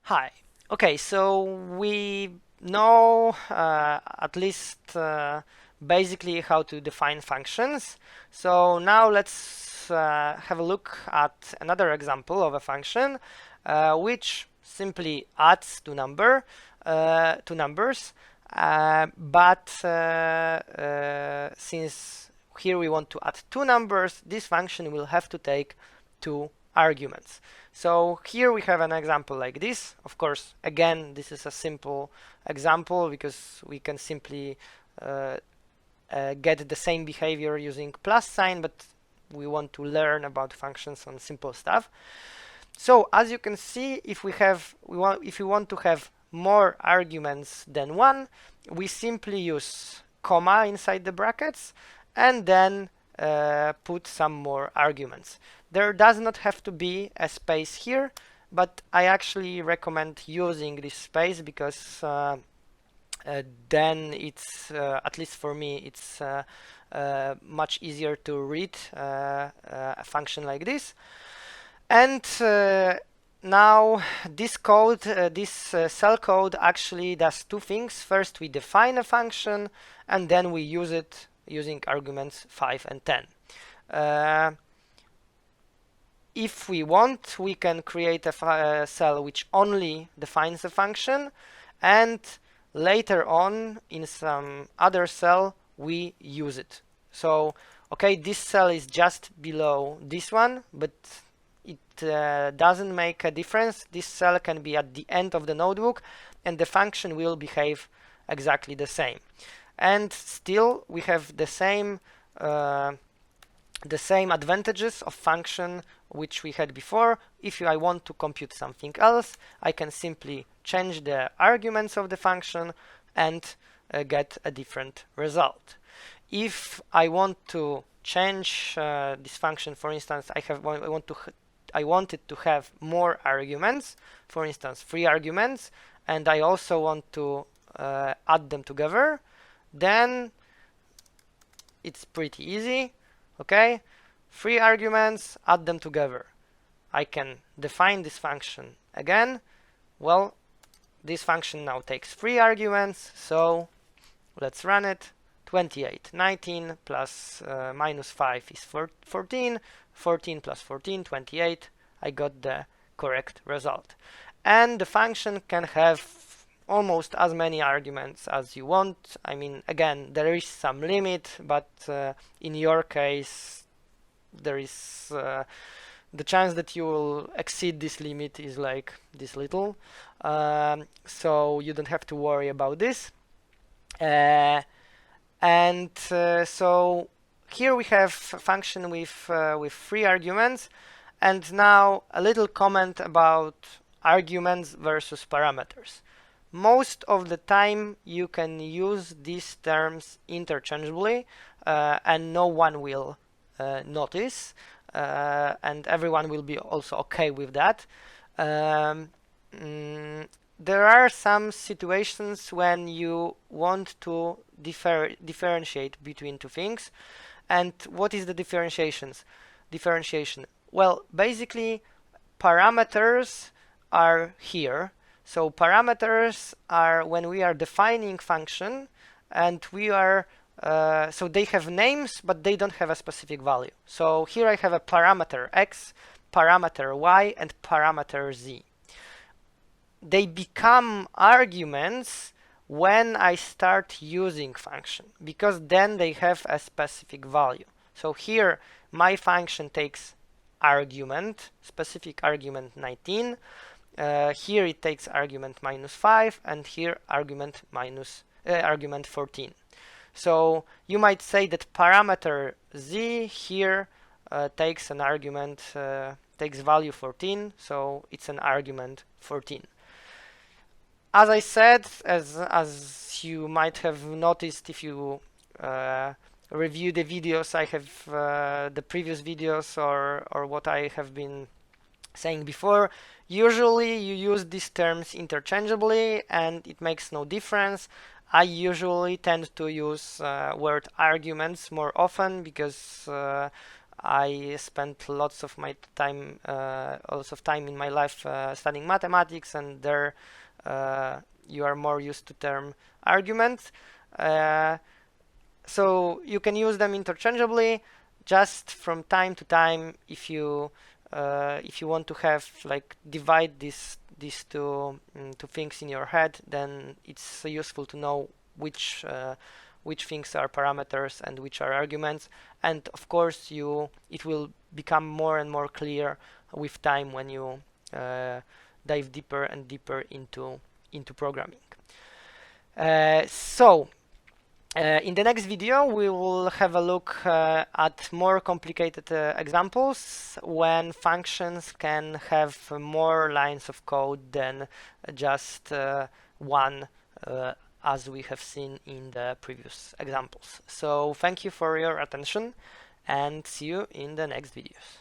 Hi. Okay, so we know at least basically how to define functions. So now let's have a look at another example of a function which simply adds to numbers, but since here we want to add two numbers, this function will have to take two arguments. So here we have an example like this. Of course, again, this is a simple example because we can simply get the same behavior using plus sign, but we want to learn about functions on simple stuff. So as you can see, if we want to have more arguments than one, we simply use comma inside the brackets and then put some more arguments. There does not have to be a space here, but I actually recommend using this space because then it's, at least for me, it's much easier to read a function like this. And now this code, this cell code actually does two things. First, we define a function, and then we use it using arguments 5 and 10. If we want, we can create a cell which only defines a function, and later on in some other cell we use it. So okay, this cell is just below this one, but it doesn't make a difference. This cell can be at the end of the notebook and the function will behave exactly the same. And still we have the same advantages of function which we had before. If I want to compute something else, I can simply change the arguments of the function and get a different result. If I want to change this function, for instance, I want it to have more arguments, for instance 3 arguments, and I also want to add them together, then it's pretty easy. Okay, 3 arguments, add them together. I can define this function again. Well, this function now takes 3 arguments, so let's run it. 28, 19 plus minus 5 is 14, 14 plus 14, 28. I got the correct result. And the function can have almost as many arguments as you want. I mean, again, there is some limit, but in your case, there is the chance that you will exceed this limit is like this little. So you don't have to worry about this. So here we have a function with 3 arguments, and now a little comment about arguments versus parameters. Most of the time you can use these terms interchangeably and no one will notice, and everyone will be also okay with that. There are some situations when you want to differentiate between two things. And what is the differentiation? Well, basically parameters are here. So parameters are when we are defining function and we are so they have names but they don't have a specific value. So here I have a parameter x, parameter y, and parameter z. They become arguments when I start using function, because then they have a specific value. So here my function takes argument, specific argument 19. Here it takes argument minus 5, and here argument 14. So you might say that parameter z here takes an argument, takes value 14, so it's an argument 14. As I said, as you might have noticed if you review the videos I have, the previous videos or what I have been saying before, usually you use these terms interchangeably and it makes no difference. I usually tend to use word arguments more often because I spent lots of time in my life studying mathematics, and there you are more used to term arguments. So you can use them interchangeably, just from time to time. If you want to have like divide these two things in your head, then it's useful to know which things are parameters and which are arguments. And of course, it will become more and more clear with time when you dive deeper and deeper into programming. In the next video, we will have a look at more complicated examples when functions can have more lines of code than just one, as we have seen in the previous examples. So thank you for your attention, and see you in the next videos.